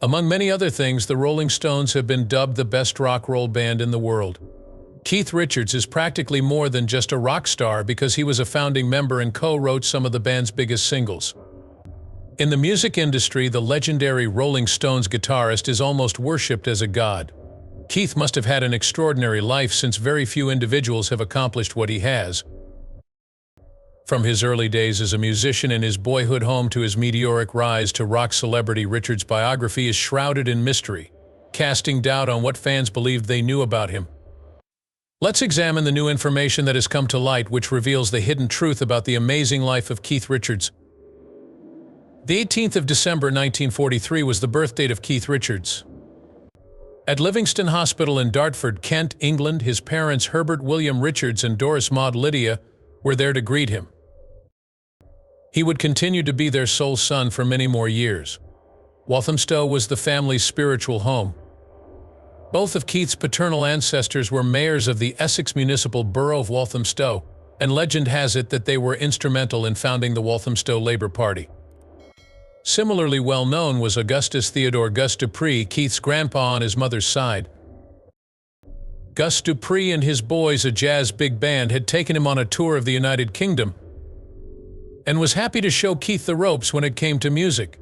Among many other things, the Rolling Stones have been dubbed the best rock roll band in the world. Keith Richards is practically more than just a rock star because he was a founding member and co-wrote some of the band's biggest singles. In the music industry, the legendary Rolling Stones guitarist is almost worshipped as a god. Keith must have had an extraordinary life since very few individuals have accomplished what he has. From his early days as a musician in his boyhood home to his meteoric rise to rock celebrity, Richards' biography is shrouded in mystery, casting doubt on what fans believed they knew about him. Let's examine the new information that has come to light, which reveals the hidden truth about the amazing life of Keith Richards. The 18th of December 1943 was the birth date of Keith Richards. At Livingston Hospital in Dartford, Kent, England, his parents Herbert William Richards and Doris Maud Lydia were there to greet him. He would continue to be their sole son for many more years. Walthamstow was the family's spiritual home. Both of Keith's paternal ancestors were mayors of the Essex municipal borough of Walthamstow, and legend has it that they were instrumental in founding the Walthamstow Labour Party. Similarly well known was Augustus Theodore Gus Dupree, Keith's grandpa on his mother's side. Gus Dupree and his boys, a jazz big band, had taken him on a tour of the United Kingdom and was happy to show Keith the ropes when it came to music.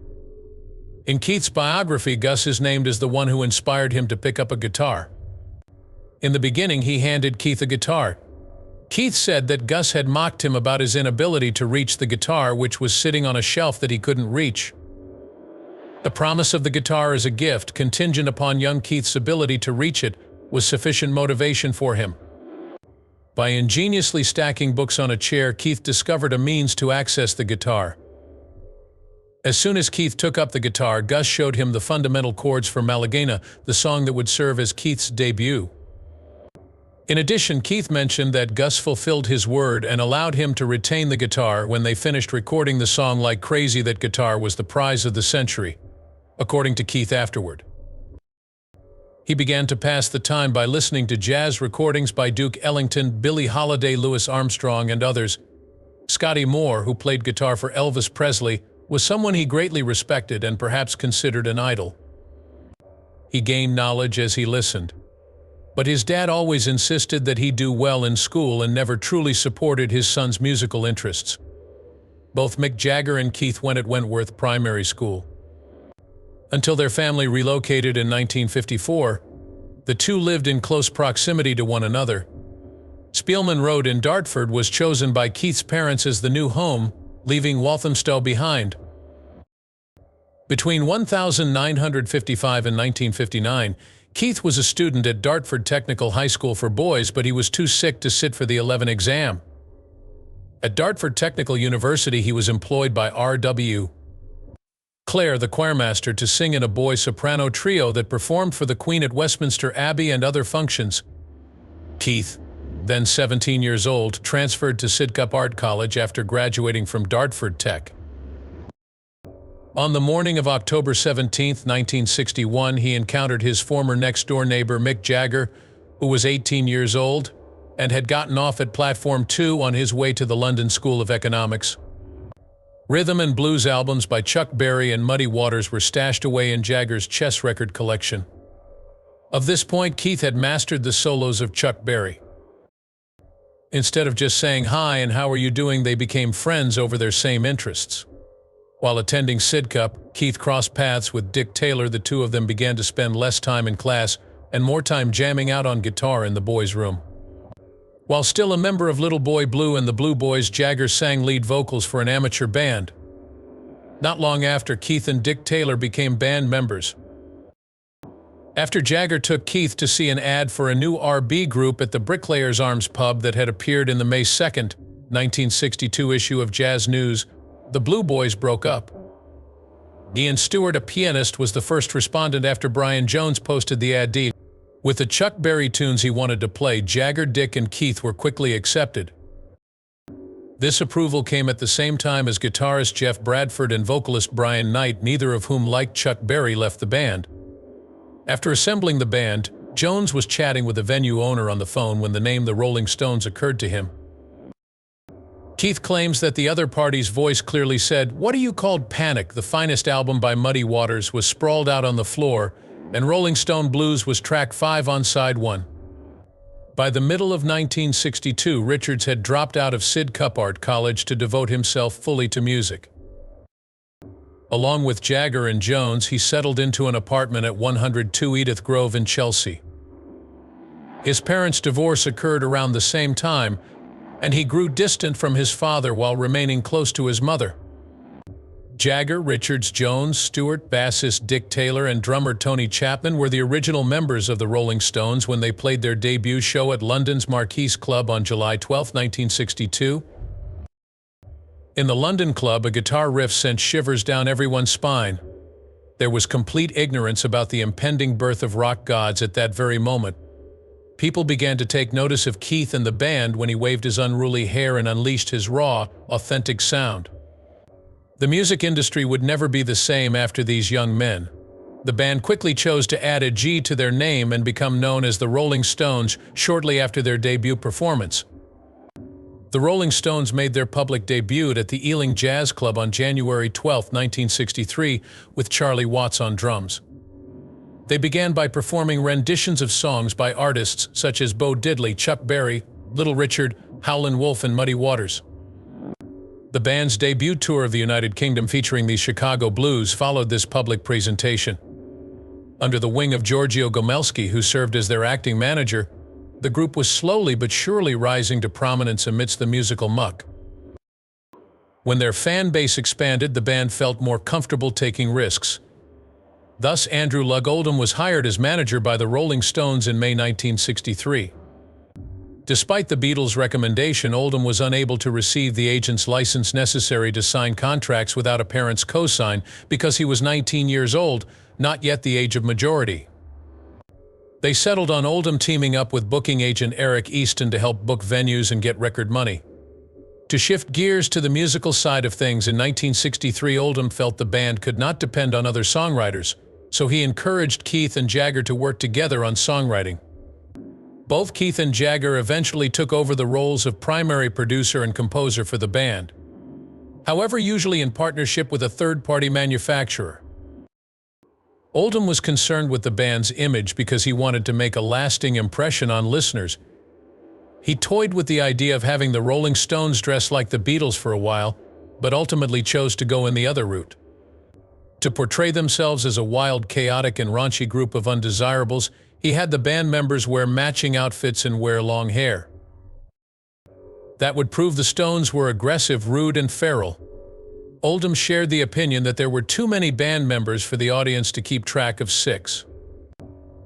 In Keith's biography, Gus is named as the one who inspired him to pick up a guitar. In the beginning, he handed Keith a guitar. Keith said that Gus had mocked him about his inability to reach the guitar, which was sitting on a shelf that he couldn't reach. The promise of the guitar as a gift, contingent upon young Keith's ability to reach it, was sufficient motivation for him. By ingeniously stacking books on a chair, Keith discovered a means to access the guitar. As soon as Keith took up the guitar, Gus showed him the fundamental chords for Malagena, the song that would serve as Keith's debut. In addition, Keith mentioned that Gus fulfilled his word and allowed him to retain the guitar when they finished recording the song Like Crazy. That guitar was the prize of the century, according to Keith afterward. He began to pass the time by listening to jazz recordings by Duke Ellington, Billie Holiday, Louis Armstrong, and others. Scotty Moore, who played guitar for Elvis Presley, was someone he greatly respected and perhaps considered an idol. He gained knowledge as he listened. But his dad always insisted that he do well in school and never truly supported his son's musical interests. Both Mick Jagger and Keith went at Wentworth Primary School. Until their family relocated in 1954, the two lived in close proximity to one another. Spielman Road in Dartford was chosen by Keith's parents as the new home, leaving Walthamstow behind. Between 1955 and 1959, Keith was a student at Dartford Technical High School for boys, but he was too sick to sit for the 11 exam. At Dartford Technical University, he was employed by R.W. Clare, the choirmaster, to sing in a boy-soprano trio that performed for the Queen at Westminster Abbey and other functions. Keith, then 17 years old, transferred to Sidcup Art College after graduating from Dartford Tech. On the morning of October 17, 1961, he encountered his former next-door neighbor Mick Jagger, who was 18 years old and had gotten off at Platform 2 on his way to the London School of Economics. Rhythm and blues albums by Chuck Berry and Muddy Waters were stashed away in Jagger's chess record collection. Of this point, Keith had mastered the solos of Chuck Berry. Instead of just saying hi and how are you doing, they became friends over their same interests. While attending Sidcup, Keith crossed paths with Dick Taylor. The two of them began to spend less time in class and more time jamming out on guitar in the boys' room. While still a member of Little Boy Blue and the Blue Boys, Jagger sang lead vocals for an amateur band. Not long after, Keith and Dick Taylor became band members. After Jagger took Keith to see an ad for a new R&B group at the Bricklayers Arms pub that had appeared in the May 2, 1962 issue of Jazz News, the Blue Boys broke up. Ian Stewart, a pianist, was the first respondent after Brian Jones posted the ad. With the Chuck Berry tunes he wanted to play, Jagger, Dick, and Keith were quickly accepted. This approval came at the same time as guitarist Jeff Bradford and vocalist Brian Knight, neither of whom, like Chuck Berry, left the band. After assembling the band, Jones was chatting with the venue owner on the phone when the name the Rolling Stones occurred to him. Keith claims that the other party's voice clearly said, "What do you call Panic?" The finest album by Muddy Waters was sprawled out on the floor, and Rolling Stone Blues was track 5 on side 1. By the middle of 1962, Richards had dropped out of Sid Cuppart College to devote himself fully to music. Along with Jagger and Jones, he settled into an apartment at 102 Edith Grove in Chelsea. His parents' divorce occurred around the same time, and he grew distant from his father while remaining close to his mother. Jagger, Richards, Jones, Stewart, bassist Dick Taylor, and drummer Tony Chapman were the original members of the Rolling Stones when they played their debut show at London's Marquise Club on July 12, 1962. In the London club, a guitar riff sent shivers down everyone's spine. There was complete ignorance about the impending birth of rock gods at that very moment. People began to take notice of Keith and the band when he waved his unruly hair and unleashed his raw, authentic sound. The music industry would never be the same after these young men. The band quickly chose to add a G to their name and become known as the Rolling Stones shortly after their debut performance. The Rolling Stones made their public debut at the Ealing Jazz Club on January 12, 1963, with Charlie Watts on drums. They began by performing renditions of songs by artists such as Bo Diddley, Chuck Berry, Little Richard, Howlin' Wolf, and Muddy Waters. The band's debut tour of the United Kingdom featuring the Chicago Blues followed this public presentation. Under the wing of Giorgio Gomelski, who served as their acting manager, the group was slowly but surely rising to prominence amidst the musical muck. When their fan base expanded, the band felt more comfortable taking risks. Thus, Andrew Lug Oldham was hired as manager by the Rolling Stones in May 1963. Despite the Beatles' recommendation, Oldham was unable to receive the agent's license necessary to sign contracts without a parent's cosign because he was 19 years old, not yet the age of majority. They settled on Oldham teaming up with booking agent Eric Easton to help book venues and get record money. To shift gears to the musical side of things, in 1963 Oldham felt the band could not depend on other songwriters, so he encouraged Keith and Jagger to work together on songwriting. Both Keith and Jagger eventually took over the roles of primary producer and composer for the band, however usually in partnership with a third-party manufacturer. Oldham was concerned with the band's image because he wanted to make a lasting impression on listeners. He toyed with the idea of having the Rolling Stones dress like the Beatles for a while, but ultimately chose to go in the other route. To portray themselves as a wild, chaotic, and raunchy group of undesirables, he had the band members wear matching outfits and wear long hair. That would prove the Stones were aggressive, rude, and feral. Oldham shared the opinion that there were too many band members for the audience to keep track of 6.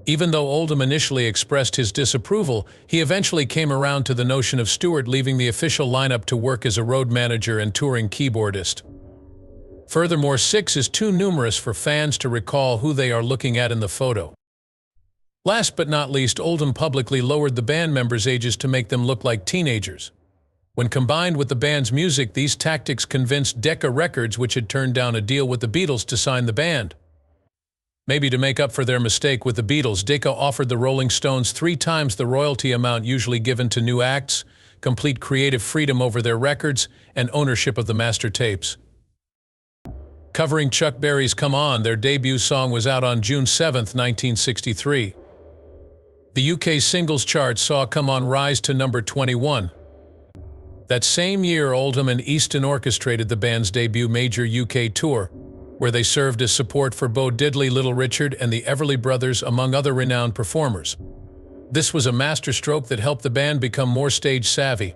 Even though Oldham initially expressed his disapproval, he eventually came around to the notion of Stewart leaving the official lineup to work as a road manager and touring keyboardist. Furthermore, 6 is too numerous for fans to recall who they are looking at in the photo. Last but not least, Oldham publicly lowered the band members' ages to make them look like teenagers. When combined with the band's music, these tactics convinced Decca Records, which had turned down a deal with the Beatles, to sign the band. Maybe to make up for their mistake with the Beatles, Decca offered the Rolling Stones 3 times the royalty amount usually given to new acts, complete creative freedom over their records, and ownership of the master tapes. Covering Chuck Berry's Come On, their debut song was out on June 7, 1963. The UK singles chart saw Come On rise to number 21. That same year, Oldham and Easton orchestrated the band's debut major UK tour, where they served as support for Bo Diddley, Little Richard, and the Everly Brothers, among other renowned performers. This was a masterstroke that helped the band become more stage-savvy.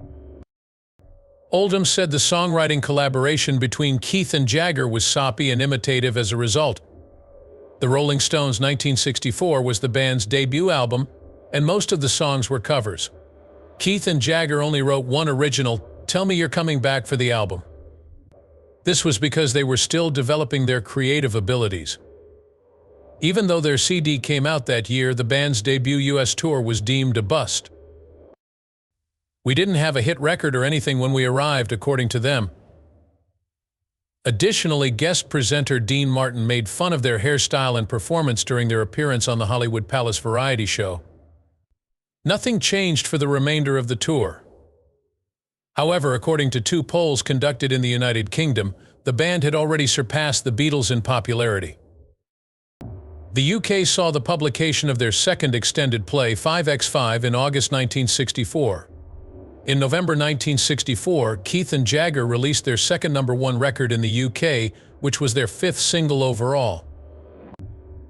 Oldham said the songwriting collaboration between Keith and Jagger was soppy and imitative as a result. The Rolling Stones' 1964 was the band's debut album, and most of the songs were covers. Keith and Jagger only wrote one original, Tell Me You're Coming Back, for the album. This was because they were still developing their creative abilities. Even though their CD came out that year, the band's debut US tour was deemed a bust. We didn't have a hit record or anything when we arrived, according to them. Additionally, guest presenter Dean Martin made fun of their hairstyle and performance during their appearance on the Hollywood Palace variety show. Nothing changed for the remainder of the tour. However, according to two polls conducted in the United Kingdom, the band had already surpassed the Beatles in popularity. The UK saw the publication of their second extended play, 5x5, in August 1964. In November 1964, Keith and Jagger released their second #1 record in the UK, which was their fifth single overall.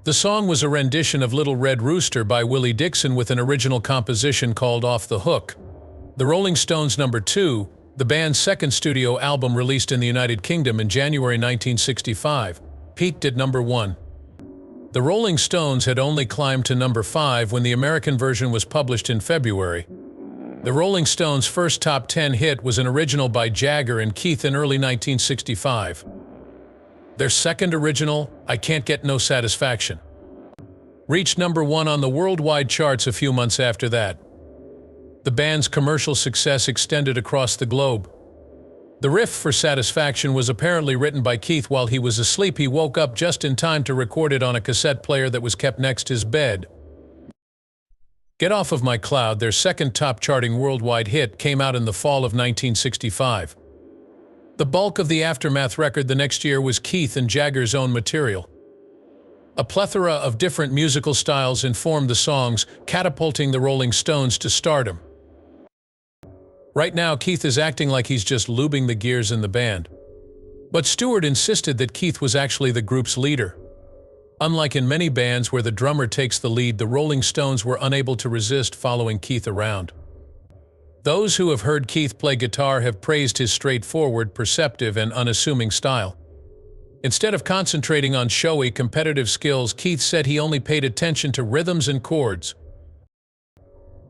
The song was a rendition of Little Red Rooster by Willie Dixon with an original composition called Off the Hook. The Rolling Stones' #2, the band's second studio album released in the United Kingdom in January 1965, peaked at #1. The Rolling Stones had only climbed to #5 when the American version was published in February. The Rolling Stones' first top 10 hit was an original by Jagger and Keith in early 1965. Their second original, I Can't Get No Satisfaction, reached #1 on the worldwide charts a few months after that. The band's commercial success extended across the globe. The riff for Satisfaction was apparently written by Keith while he was asleep. He woke up just in time to record it on a cassette player that was kept next his bed. Get Off of My Cloud, their second top-charting worldwide hit, came out in the fall of 1965. The bulk of the Aftermath record the next year was Keith and Jagger's own material. A plethora of different musical styles informed the songs, catapulting the Rolling Stones to stardom. Right now, Keith is acting like he's just lubing the gears in the band. But Stewart insisted that Keith was actually the group's leader. Unlike in many bands where the drummer takes the lead, the Rolling Stones were unable to resist following Keith around. Those who have heard Keith play guitar have praised his straightforward, perceptive, and unassuming style. Instead of concentrating on showy, competitive skills, Keith said he only paid attention to rhythms and chords.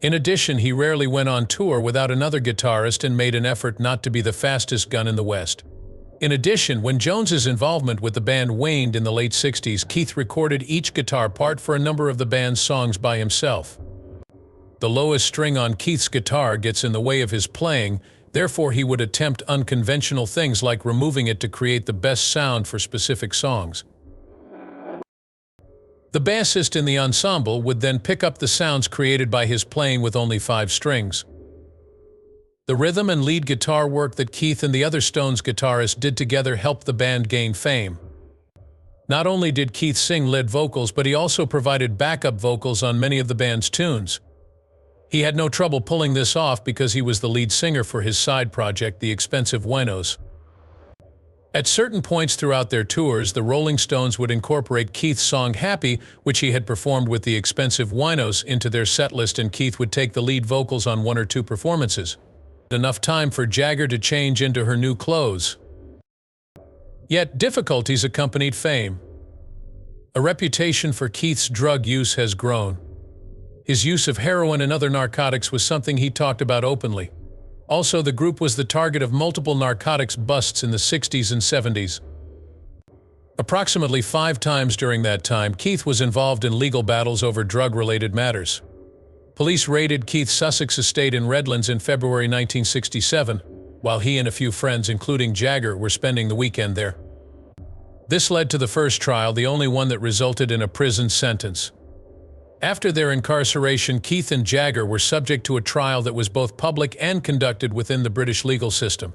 In addition, he rarely went on tour without another guitarist and made an effort not to be the fastest gun in the West. In addition, when Jones's involvement with the band waned in the late 60s, Keith recorded each guitar part for a number of the band's songs by himself. The lowest string on Keith's guitar gets in the way of his playing, therefore he would attempt unconventional things like removing it to create the best sound for specific songs. The bassist in the ensemble would then pick up the sounds created by his playing with only 5 strings. The rhythm and lead guitar work that Keith and the other Stones guitarists did together helped the band gain fame. Not only did Keith sing lead vocals, but he also provided backup vocals on many of the band's tunes. He had no trouble pulling this off because he was the lead singer for his side project, the Expensive Winos. At certain points throughout their tours, the Rolling Stones would incorporate Keith's song Happy, which he had performed with the Expensive Winos, into their setlist, and Keith would take the lead vocals on 1 or 2 performances. Enough time for Jagger to change into her new clothes. Yet difficulties accompanied fame. A reputation for Keith's drug use has grown. His use of heroin and other narcotics was something he talked about openly. Also, the group was the target of multiple narcotics busts in the 60s and 70s. Approximately 5 times during that time, Keith was involved in legal battles over drug-related matters. Police raided Keith's Sussex estate in Redlands in February 1967, while he and a few friends, including Jagger, were spending the weekend there. This led to the first trial, the only one that resulted in a prison sentence. After their incarceration, Keith and Jagger were subject to a trial that was both public and conducted within the British legal system.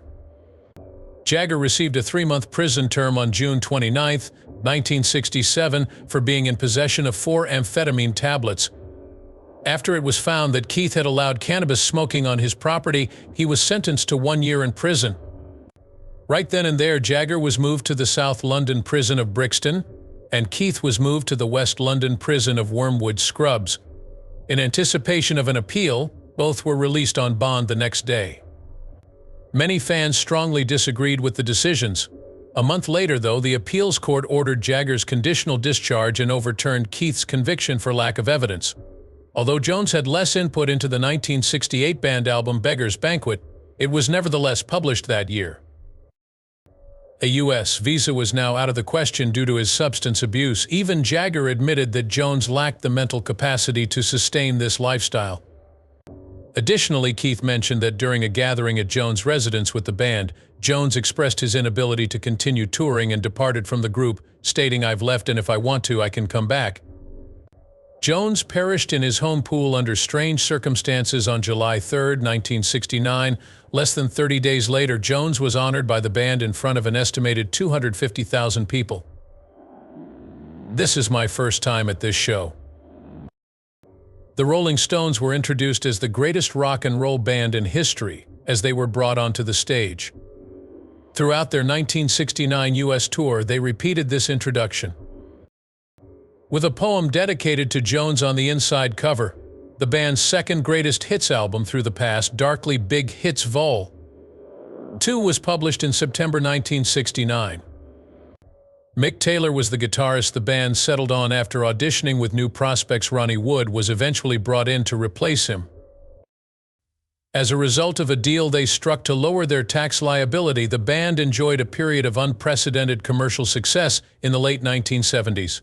Jagger received a 3-month prison term on June 29, 1967, for being in possession of 4 amphetamine tablets. After it was found that Keith had allowed cannabis smoking on his property, he was sentenced to 1 year in prison. Right then and there, Jagger was moved to the South London prison of Brixton, and Keith was moved to the West London prison of Wormwood Scrubs. In anticipation of an appeal, both were released on bond the next day. Many fans strongly disagreed with the decisions. A month later, though, the appeals court ordered Jagger's conditional discharge and overturned Keith's conviction for lack of evidence. Although Jones had less input into the 1968 band album Beggar's Banquet, it was nevertheless published that year. A U.S. visa was now out of the question due to his substance abuse. Even Jagger admitted that Jones lacked the mental capacity to sustain this lifestyle. Additionally, Keith mentioned that during a gathering at Jones' residence with the band, Jones expressed his inability to continue touring and departed from the group, stating, "I've left and if I want to, I can come back." Jones perished in his home pool under strange circumstances on July 3, 1969. Less than 30 days later, Jones was honored by the band in front of an estimated 250,000 people. This is my first time at this show. The Rolling Stones were introduced as the greatest rock and roll band in history as they were brought onto the stage. Throughout their 1969 U.S. tour, they repeated this introduction. With a poem dedicated to Jones on the inside cover, the band's second greatest hits album through the past, Darkly Big Hits Vol. 2 was published in September 1969. Mick Taylor was the guitarist the band settled on after auditioning with new prospects. Ronnie Wood was eventually brought in to replace him. As a result of a deal they struck to lower their tax liability, the band enjoyed a period of unprecedented commercial success in the late 1970s.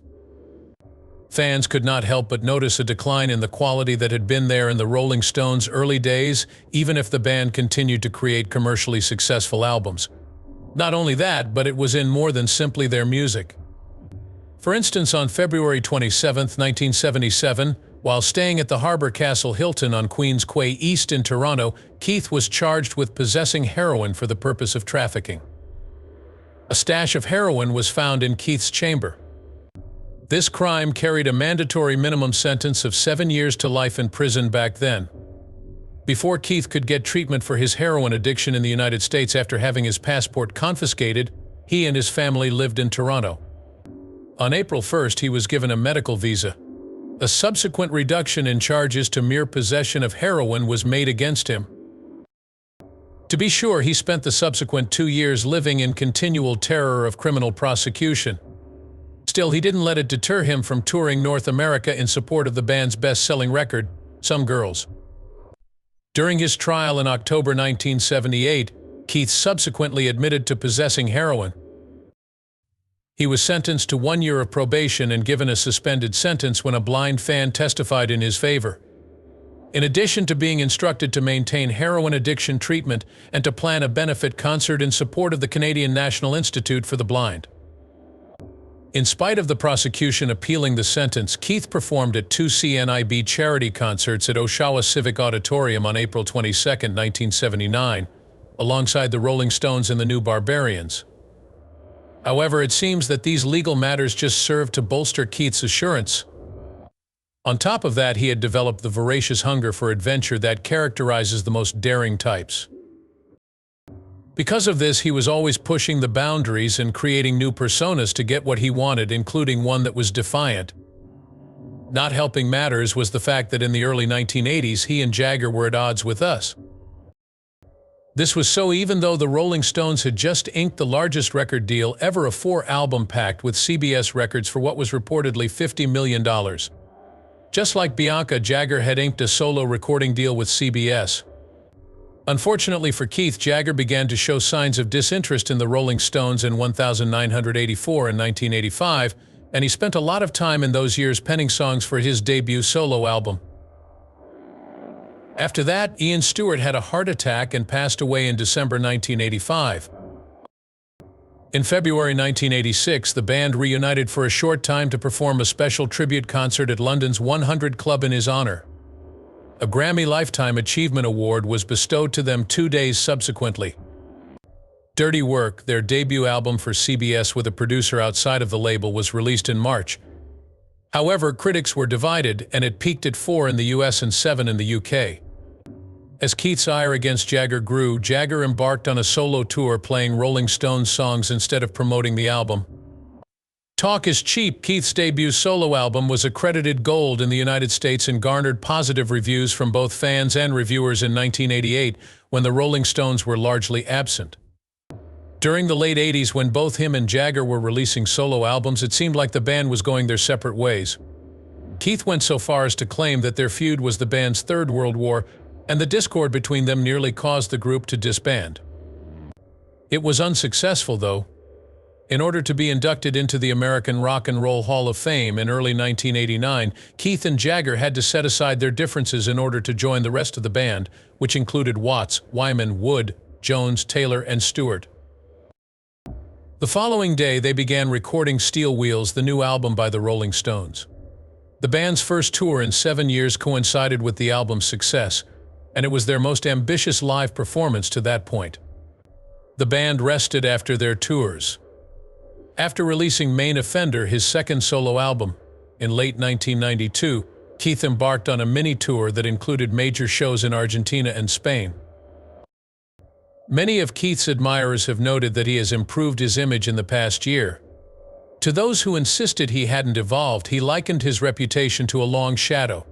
Fans could not help but notice a decline in the quality that had been there in the Rolling Stones' early days, even if the band continued to create commercially successful albums. Not only that, but it was in more than simply their music. For instance, on February 27, 1977, while staying at the Harbour Castle Hilton on Queen's Quay East in Toronto, Keith was charged with possessing heroin for the purpose of trafficking. A stash of heroin was found in Keith's chamber. This crime carried a mandatory minimum sentence of 7 years to life in prison back then. Before Keith could get treatment for his heroin addiction in the United States after having his passport confiscated, he and his family lived in Toronto. On April 1st, he was given a medical visa. A subsequent reduction in charges to mere possession of heroin was made against him. To be sure, he spent the subsequent 2 years living in continual terror of criminal prosecution. Still, he didn't let it deter him from touring North America in support of the band's best-selling record, Some Girls. During his trial in October 1978, Keith subsequently admitted to possessing heroin. He was sentenced to 1 year of probation and given a suspended sentence when a blind fan testified in his favor. In addition to being instructed to maintain heroin addiction treatment and to plan a benefit concert in support of the Canadian National Institute for the Blind. In spite of the prosecution appealing the sentence, Keith performed at 2 CNIB charity concerts at Oshawa Civic Auditorium on April 22, 1979, alongside the Rolling Stones and the New Barbarians. However, it seems that these legal matters just served to bolster Keith's assurance. On top of that, he had developed the voracious hunger for adventure that characterizes the most daring types. Because of this, he was always pushing the boundaries and creating new personas to get what he wanted, including one that was defiant. Not helping matters was the fact that in the early 1980s, he and Jagger were at odds with us. This was so even though the Rolling Stones had just inked the largest record deal ever, a 4-album pact with CBS Records for what was reportedly $50 million. Just like Bianca, Jagger had inked a solo recording deal with CBS. Unfortunately for Keith, Jagger began to show signs of disinterest in the Rolling Stones in 1984 and 1985, and he spent a lot of time in those years penning songs for his debut solo album. After that, Ian Stewart had a heart attack and passed away in December 1985. In February 1986, the band reunited for a short time to perform a special tribute concert at London's 100 Club in his honor. A Grammy Lifetime Achievement Award was bestowed to them 2 days subsequently. Dirty Work, their debut album for CBS with a producer outside of the label, was released in March. However, critics were divided, and it peaked at 4 in the US and 7 in the UK. As Keith's ire against Jagger grew, Jagger embarked on a solo tour playing Rolling Stones songs instead of promoting the album. Talk is Cheap, Keith's debut solo album, was accredited gold in the United States and garnered positive reviews from both fans and reviewers in 1988, when the Rolling Stones were largely absent. During the late 80s, when both him and Jagger were releasing solo albums, it seemed like the band was going their separate ways. Keith went so far as to claim that their feud was the band's third World War, and the discord between them nearly caused the group to disband. It was unsuccessful, though. In order to be inducted into the American Rock and Roll Hall of Fame in early 1989, Keith and Jagger had to set aside their differences in order to join the rest of the band, which included Watts, Wyman, Wood, Jones, Taylor, and Stewart. The following day, they began recording Steel Wheels, the new album by the Rolling Stones. The band's first tour in 7 years coincided with the album's success, and it was their most ambitious live performance to that point. The band rested after their tours. After releasing Main Offender, his second solo album, in late 1992, Keith embarked on a mini-tour that included major shows in Argentina and Spain. Many of Keith's admirers have noted that he has improved his image in the past year. To those who insisted he hadn't evolved, he likened his reputation to a long shadow.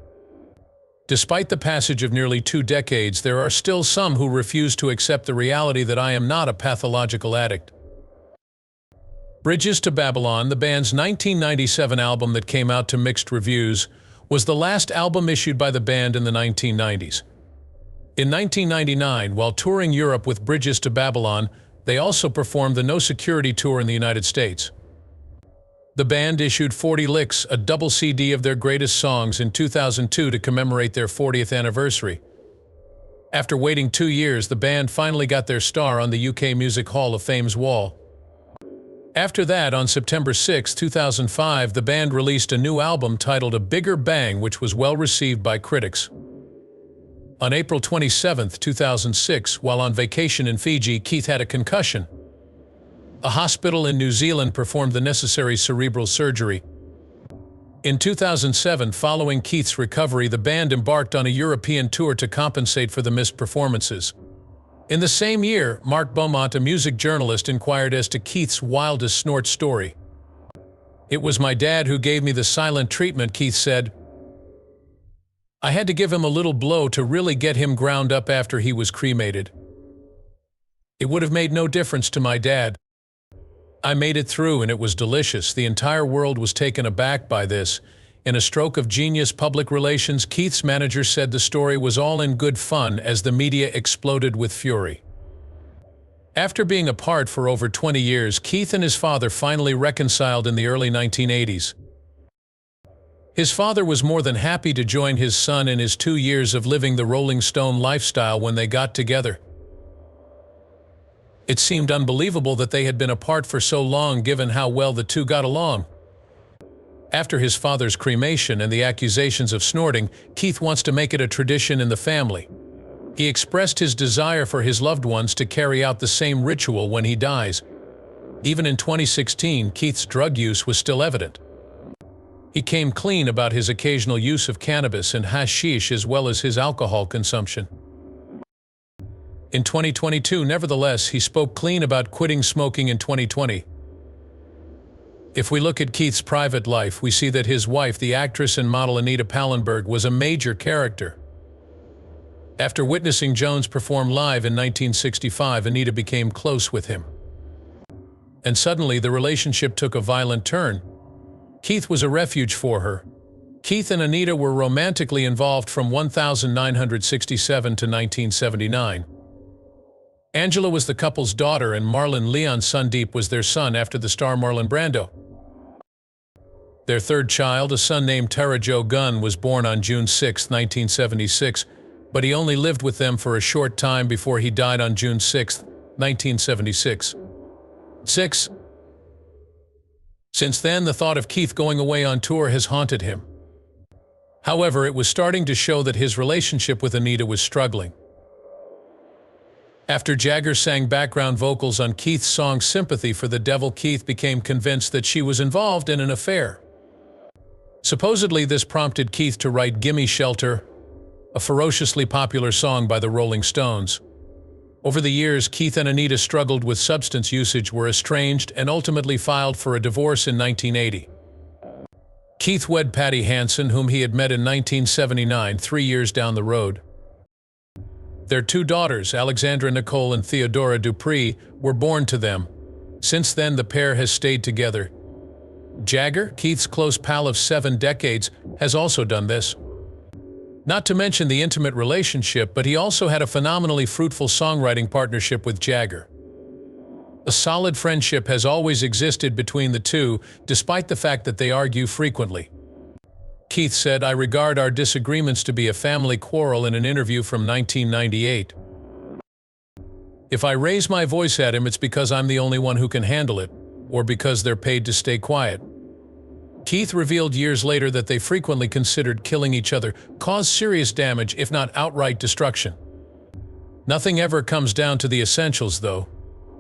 Despite the passage of nearly 2 decades, there are still some who refuse to accept the reality that I am not a pathological addict. Bridges to Babylon, the band's 1997 album that came out to mixed reviews, was the last album issued by the band in the 1990s. In 1999, while touring Europe with Bridges to Babylon, they also performed the No Security Tour in the United States. The band issued 40 Licks, a double CD of their greatest songs, in 2002 to commemorate their 40th anniversary. After waiting 2 years, the band finally got their star on the UK Music Hall of Fame's wall. After that, on September 6, 2005, the band released a new album titled A Bigger Bang, which was well received by critics. On April 27, 2006, while on vacation in Fiji, Keith had a concussion. A hospital in New Zealand performed the necessary cerebral surgery. In 2007, following Keith's recovery, the band embarked on a European tour to compensate for the missed performances. In the same year, Mark Beaumont, a music journalist, inquired as to Keith's wildest snort story. "It was my dad who gave me the silent treatment," Keith said. "I had to give him a little blow to really get him ground up after he was cremated. It would have made no difference to my dad. I made it through and it was delicious. The entire world was taken aback by this." In a stroke of genius public relations, Keith's manager said the story was all in good fun as the media exploded with fury. After being apart for over 20 years, Keith and his father finally reconciled in the early 1980s. His father was more than happy to join his son in his 2 years of living the Rolling Stone lifestyle when they got together. It seemed unbelievable that they had been apart for so long given how well the two got along. After his father's cremation and the accusations of snorting, Keith wants to make it a tradition in the family. He expressed his desire for his loved ones to carry out the same ritual when he dies. Even in 2016, Keith's drug use was still evident. He came clean about his occasional use of cannabis and hashish as well as his alcohol consumption. In 2022, nevertheless, he spoke clean about quitting smoking in 2020. If we look at Keith's private life, we see that his wife, the actress and model Anita Pallenberg, was a major character. After witnessing Jones perform live in 1965, Anita became close with him. And suddenly the relationship took a violent turn. Keith was a refuge for her. Keith and Anita were romantically involved from 1967 to 1979. Angela was the couple's daughter and Marlon Leon Sundeep was their son after the star Marlon Brando. Their third child, a son named Tara Joe Gunn, was born on June 6, 1976, but he only lived with them for a short time before he died on June 6, 1976. Since then, the thought of Keith going away on tour has haunted him. However, it was starting to show that his relationship with Anita was struggling. After Jagger sang background vocals on Keith's song Sympathy for the Devil, Keith became convinced that she was involved in an affair. Supposedly, this prompted Keith to write Gimme Shelter, a ferociously popular song by the Rolling Stones. Over the years, Keith and Anita struggled with substance usage, were estranged, and ultimately filed for a divorce in 1980. Keith wed Patty Hansen, whom he had met in 1979, 3 years down the road. Their 2 daughters, Alexandra Nicole and Theodora Dupree, were born to them. Since then, the pair has stayed together. Jagger, Keith's close pal of 7 decades, has also done this. Not to mention the intimate relationship, but he also had a phenomenally fruitful songwriting partnership with Jagger. A solid friendship has always existed between the two, despite the fact that they argue frequently. Keith said, "I regard our disagreements to be a family quarrel," in an interview from 1998. "If I raise my voice at him, it's because I'm the only one who can handle it, or because they're paid to stay quiet." Keith revealed years later that they frequently considered killing each other, caused serious damage, if not outright destruction. Nothing ever comes down to the essentials, though.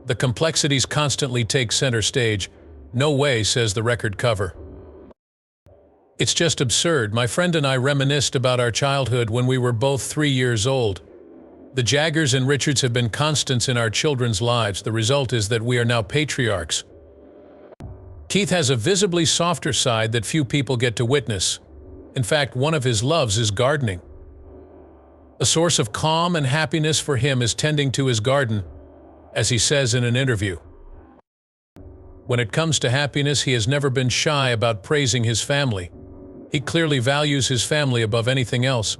The complexities constantly take center stage. No way, says the record cover. It's just absurd. My friend and I reminisced about our childhood when we were both 3 years old. The Jaggers and Richards have been constants in our children's lives. The result is that we are now patriarchs. Keith has a visibly softer side that few people get to witness. In fact, one of his loves is gardening. A source of calm and happiness for him is tending to his garden, as he says in an interview. When it comes to happiness, he has never been shy about praising his family. He clearly values his family above anything else.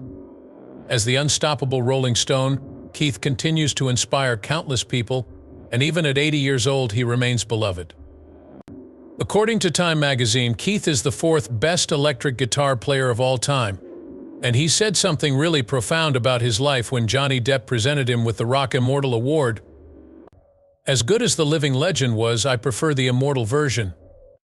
As the unstoppable Rolling Stone, Keith continues to inspire countless people, and even at 80 years old, he remains beloved. According to Time magazine, Keith is the 4th best electric guitar player of all time, and he said something really profound about his life when Johnny Depp presented him with the Rock Immortal Award. "As good as the living legend was, I prefer the immortal version.